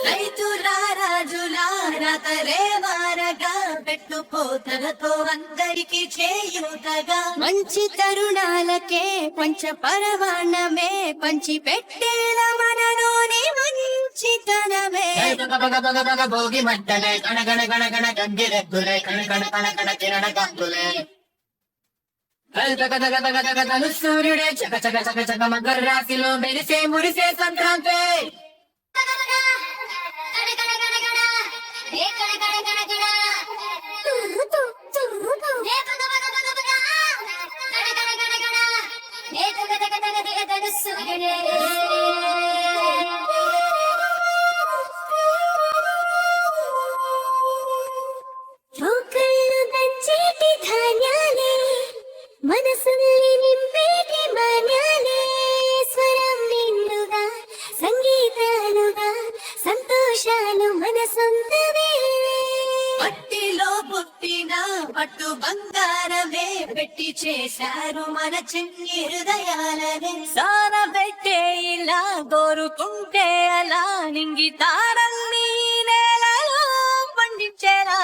రైతులారా జులారా తలేవారగా పెట్టుపోతలతో అందరికి చేయూతగా మంచి తరుణాలకే పంచ పరవాణమే పంచి పెట్టేల మనలోని మంచితనమే భోగి మంటలే గణగణ గణగణ గంగిరెద్దులే కణగణ కణగణ కిరణ కాంతులే సూర్యుడే చక చక చక చక మకర రాశిలో మెరిసే మురిసే సంక్రాంతి మనసుల్ని నింపేటి మాన్యాలే స్వరం నిండుగా సంగీతాలుగా సంతోషాలు మన సొంతమే మట్టిలో పుట్టిన పట్టు బంగారమే పెట్టి చేశారు మన చిన్ని హృదయాలనే సార పెట్టే ఇలా కోరుకుంటే అలా నింగి తారల్ని నేలలో పండించేలా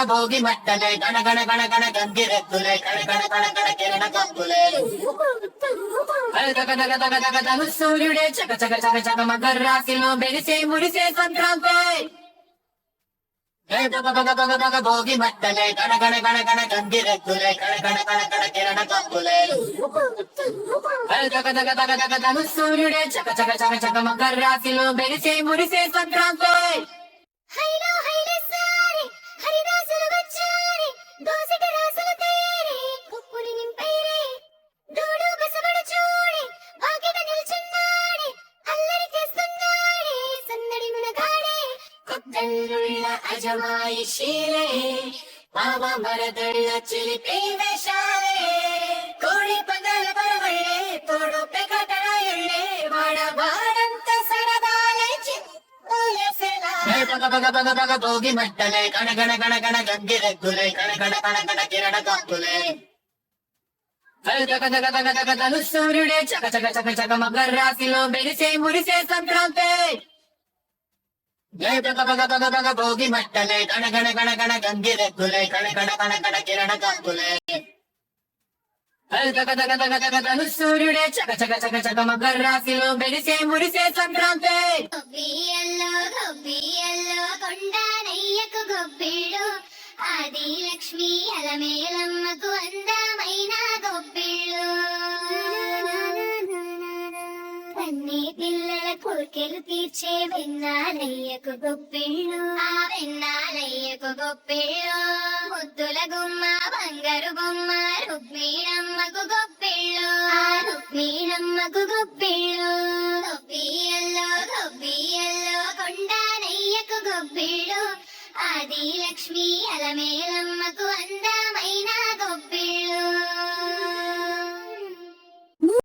భోగి మట్టలే గణగణ గణగణ గంగిరెద్దులే కణగణ కణగణ కిరణ కాంతులే సూర్యుడే చక చక చక చక మకర రాశిలో మెరిసే మురిసే సంక్రాంతి భోగి మట్టలే గణగణ గణగణ గంగిరెద్దులే కణగణ కణగణ కిరణ కాంతులే సూర్యుడే చక చక చక చక మకర రాశిలో మెరిసే మురిసే సంక్రాంతి అజమాయిషీలే మావ మరదళ్ళ చిలిపి వేషాలే కోడి పగల పరవళ్ళే తోడు పెగటన ఎళ్ళే వాడవాడంత సరదాలై భోగి మట్టలే గణగణ గణగణ గంగిరెద్దులే కణగణ కణగణ కిరణ కాంతులే సూర్యుడే చక చక చక చక మకర రాశిలో మెరిసే మురిసే సంక్రాంతి భోగి మట్టలే గణగణ గణగణ గంగిరెద్దులే కణగణ కణగణ కిరణ కాంతులే సూర్యుడే చక చక చక చక మకర రాశిలో మెరిసే మురిసే సంక్రాంతి కొండనయ్యకు గొబ్బిళ్ళు ఆది లక్ష్మి అలమేలమ్మకు అందమైన గొబ్బిళ్ళు అన్ని పిల్లల కోరికలు తీర్చే వెన్నాలయ్యకు గొప్పిళ్ళు ఆ వెన్నాలయ్యకు గొప్పిళ్ళు ముద్దుల గుమ్మ బంగారు బొమ్మ రుక్మిణమ్మకు గొప్పిళ్ళు ఆ రుక్మిణమ్మకు గొప్పిళ్ళు గొబ్బియల్లో కొండనయ్యకు గొప్పిళ్ళు ఆది లక్ష్మి అలమేలమ్మకు అందమైన గొప్పిళ్ళు